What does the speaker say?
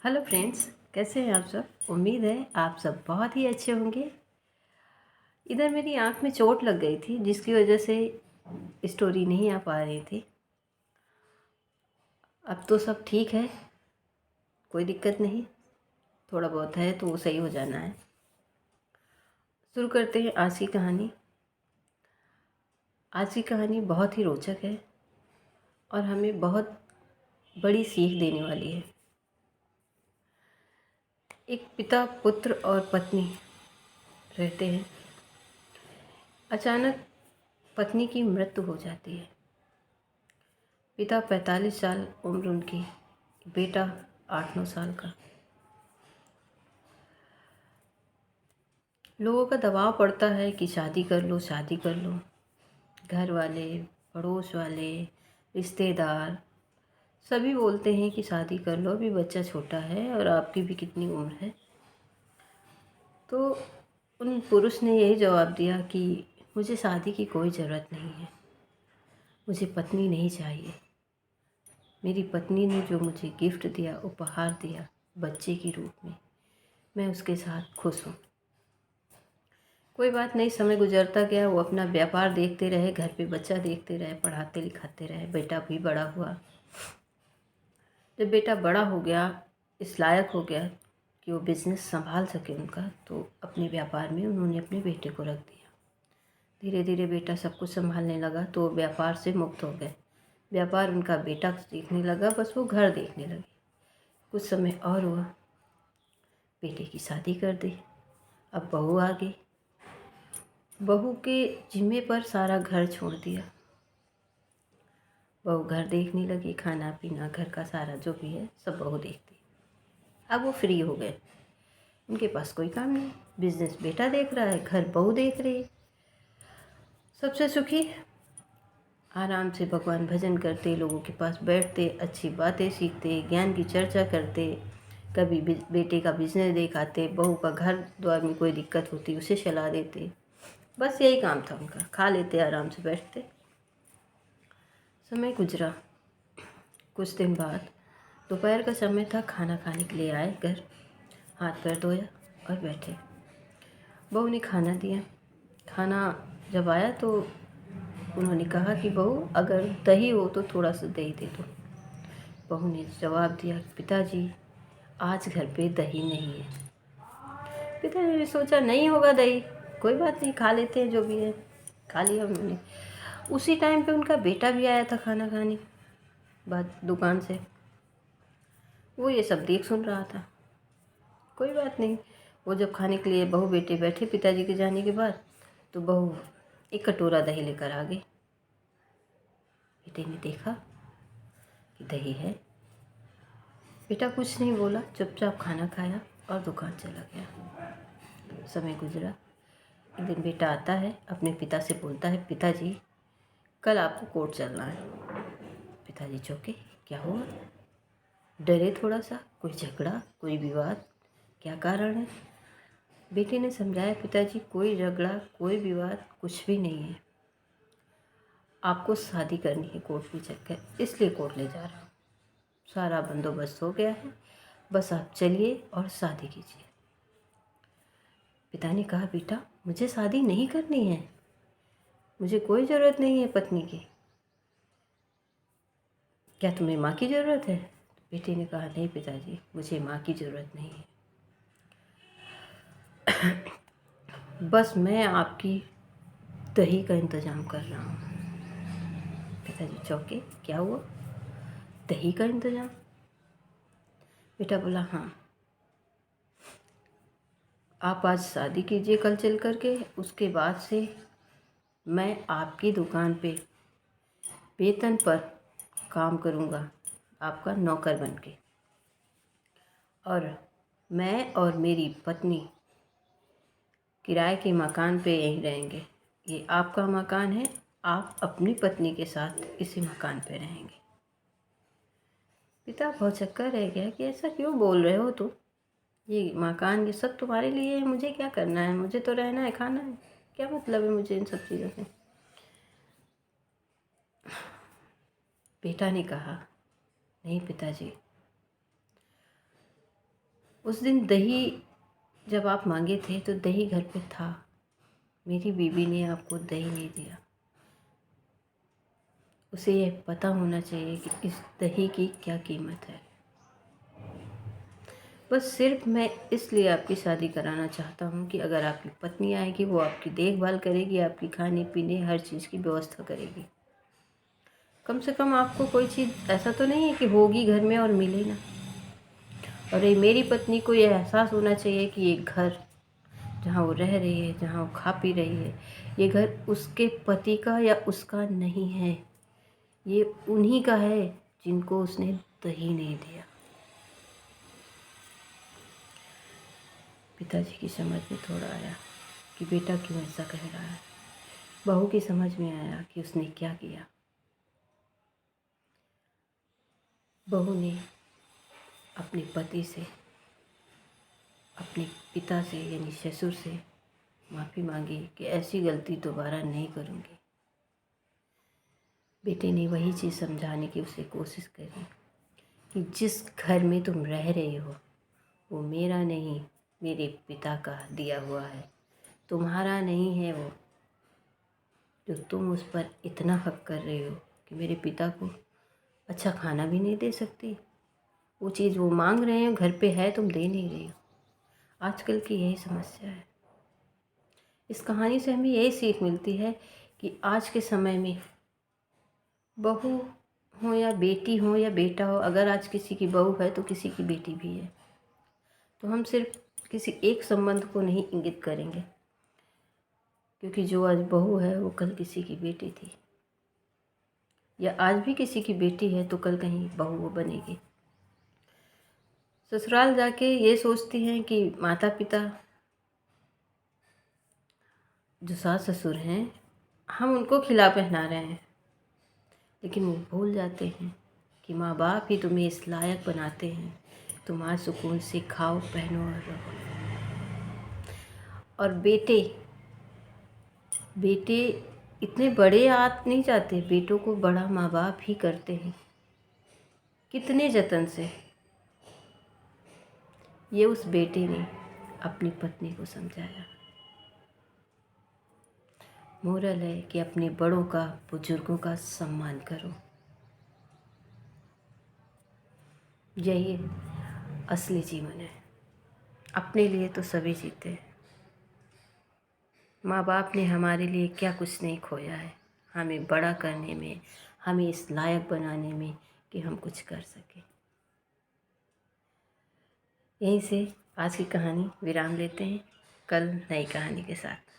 Hello friends, कैसे हैं आप सब। उम्मीद है आप सब बहुत ही अच्छे होंगे। इधर मेरी आंख में चोट लग गई थी जिसकी वजह से स्टोरी नहीं आ पा रही थी। अब तो सब ठीक है, कोई दिक्कत नहीं। थोड़ा बहुत है तो वो सही हो जाना है। शुरू करते हैं आज की कहानी। आज की कहानी बहुत ही रोचक है और हमें बहुत बड़ी सीख देने वाली है। एक पिता, पुत्र और पत्नी रहते हैं। अचानक पत्नी की मृत्यु हो जाती है। पिता 45 साल उम्र उनकी, बेटा 8-9 साल का। लोगों का दबाव पड़ता है कि शादी कर लो, शादी कर लो। घर वाले, पड़ोस वाले, रिश्तेदार सभी बोलते हैं कि शादी कर लो, अभी बच्चा छोटा है और आपकी भी कितनी उम्र है। तो उन पुरुष ने यही जवाब दिया कि मुझे शादी की कोई ज़रूरत नहीं है, मुझे पत्नी नहीं चाहिए। मेरी पत्नी ने जो मुझे गिफ्ट दिया, उपहार दिया बच्चे के रूप में, मैं उसके साथ खुश हूँ। कोई बात नहीं, समय गुजरता गया। वो अपना व्यापार देखते रहे, घर पे बच्चा देखते रहे, पढ़ाते लिखाते रहे। बेटा भी बड़ा हुआ। जब बेटा बड़ा हो गया, इस लायक हो गया कि वो बिज़नेस संभाल सके उनका, तो अपने व्यापार में उन्होंने अपने बेटे को रख दिया। धीरे धीरे बेटा सब कुछ संभालने लगा तो व्यापार से मुक्त हो गए। व्यापार उनका बेटा देखने लगा, बस वो घर देखने लगे। कुछ समय और हुआ, बेटे की शादी कर दी। अब बहू आ गई। बहू के जिम्मे पर सारा घर छोड़ दिया। बहू घर देखने लगी, खाना पीना घर का सारा जो भी है सब बहू देखती। अब वो फ्री हो गए, उनके पास कोई काम नहीं। बिजनेस बेटा देख रहा है, घर बहू देख रही है। सबसे सुखी। आराम से भगवान भजन करते, लोगों के पास बैठते, अच्छी बातें सीखते, ज्ञान की चर्चा करते। कभी बेटे का बिजनेस दिखाते, बहू का घर द्वार में कोई दिक्कत होती उसे सलाह देते। बस यही काम था उनका। खा लेते, आराम से बैठते। समय गुजरा। कुछ दिन बाद दोपहर का समय था, खाना खाने के लिए आए घर। हाथ पैर धोया और बैठे। बहू ने खाना दिया। खाना जब आया तो उन्होंने कहा कि बहू, अगर दही हो तो थोड़ा सा दही दे दो। बहू ने जवाब दिया, पिताजी आज घर पे दही नहीं है। पिताजी ने सोचा नहीं होगा दही, कोई बात नहीं, खा लेते हैं जो भी है। खा लिया उन्होंने। उसी टाइम पे उनका बेटा भी आया था खाना खाने बाद दुकान से। वो ये सब देख सुन रहा था। कोई बात नहीं। वो जब खाने के लिए बहू बेटे बैठे पिताजी के जाने के बाद, तो बहू एक कटोरा दही लेकर आ गई। बेटे ने देखा कि दही है। बेटा कुछ नहीं बोला, चुपचाप खाना खाया और दुकान चला गया। समय गुजरा। एक दिन बेटा आता है, अपने पिता से बोलता है, पिताजी कल आपको कोर्ट चलना है। पिताजी चौंके, क्या हुआ? डरे थोड़ा सा, कोई झगड़ा, कोई विवाद, क्या कारण है? बेटे ने समझाया, पिताजी कोई झगड़ा, कोई विवाद कुछ भी नहीं है। आपको शादी करनी है कोर्ट में चलकर, इसलिए कोर्ट ले जा रहा हूँ। सारा बंदोबस्त हो गया है, बस आप चलिए और शादी कीजिए। पिता ने कहा, बेटा मुझे शादी नहीं करनी है, मुझे कोई ज़रूरत नहीं है पत्नी की। क्या तुम्हें माँ की ज़रूरत है? बेटे ने कहा, नहीं पिताजी, मुझे माँ की ज़रूरत नहीं है। बस मैं आपकी दही का इंतज़ाम कर रहा हूँ। पिताजी चौंके, क्या हुआ? दही का इंतज़ाम? बेटा बोला, हाँ, आप आज शादी कीजिए कल चल कर के, उसके बाद से मैं आपकी दुकान पे वेतन पर काम करूँगा, आपका नौकर बन के। और मैं और मेरी पत्नी किराए के मकान पे यहीं रहेंगे। ये आपका मकान है, आप अपनी पत्नी के साथ इसी मकान पे रहेंगे। पिता भौचक्का रह गया कि ऐसा क्यों बोल रहे हो तुम? ये मकान ये सब तुम्हारे लिए है, मुझे क्या करना है? मुझे तो रहना है, खाना है, क्या मतलब है मुझे इन सब चीज़ों से? बेटा ने कहा, नहीं पिताजी, उस दिन दही जब आप मांगे थे तो दही घर पे था, मेरी बीवी ने आपको दही नहीं दिया। उसे यह पता होना चाहिए कि इस दही की क्या कीमत है। बस सिर्फ मैं इसलिए आपकी शादी कराना चाहता हूँ कि अगर आपकी पत्नी आएगी वो आपकी देखभाल करेगी, आपकी खाने पीने हर चीज़ की व्यवस्था करेगी। कम से कम आपको कोई चीज़ ऐसा तो नहीं है कि होगी घर में और मिले ना। और ये मेरी पत्नी को ये एहसास होना चाहिए कि ये घर जहाँ वो रह रही है, जहाँ वो खा पी रही है, ये घर उसके पति का या उसका नहीं है, ये उन्हीं का है जिनको उसने दही नहीं दिया। पिताजी की समझ में थोड़ा आया कि बेटा क्यों ऐसा कह रहा है। बहू की समझ में आया कि उसने क्या किया। बहू ने अपने पति से, अपने पिता से यानी ससुर से माफ़ी मांगी कि ऐसी गलती दोबारा नहीं करूँगी। बेटे ने वही चीज़ समझाने की उसे कोशिश करी कि जिस घर में तुम रह रहे हो वो मेरा नहीं, मेरे पिता का दिया हुआ है, तुम्हारा नहीं है वो। जो तुम उस पर इतना हक कर रहे हो कि मेरे पिता को अच्छा खाना भी नहीं दे सकती, वो चीज़ वो मांग रहे हैं घर पे है, तुम दे नहीं रही हो। आजकल की यही समस्या है। इस कहानी से हमें यही सीख मिलती है कि आज के समय में बहू हो या बेटी हो या बेटा हो, अगर आज किसी की बहू है तो किसी की बेटी भी है। तो हम सिर्फ किसी एक संबंध को नहीं इंगित करेंगे, क्योंकि जो आज बहू है वो कल किसी की बेटी थी, या आज भी किसी की बेटी है तो कल कहीं बहू वो बनेगी। ससुराल जाके ये सोचती हैं कि माता पिता जो सास ससुर हैं हम उनको खिला पहना रहे हैं, लेकिन वो भूल जाते हैं कि माँ बाप ही तुम्हें इस लायक बनाते हैं, तुम आज सुकून से खाओ पहनो और रहो। और बेटे बेटे इतने बड़े आप नहीं चाहते, बेटों को बड़ा माँ बाप ही करते हैं, कितने जतन से। ये उस बेटे ने अपनी पत्नी को समझाया। मोरल है कि अपने बड़ों का, बुजुर्गों का सम्मान करो। यही असली जीवन है। अपने लिए तो सभी जीते हैं। माँ बाप ने हमारे लिए क्या कुछ नहीं खोया है, हमें बड़ा करने में, हमें इस लायक बनाने में कि हम कुछ कर सकें। यहीं से आज की कहानी विराम लेते हैं, कल नई कहानी के साथ।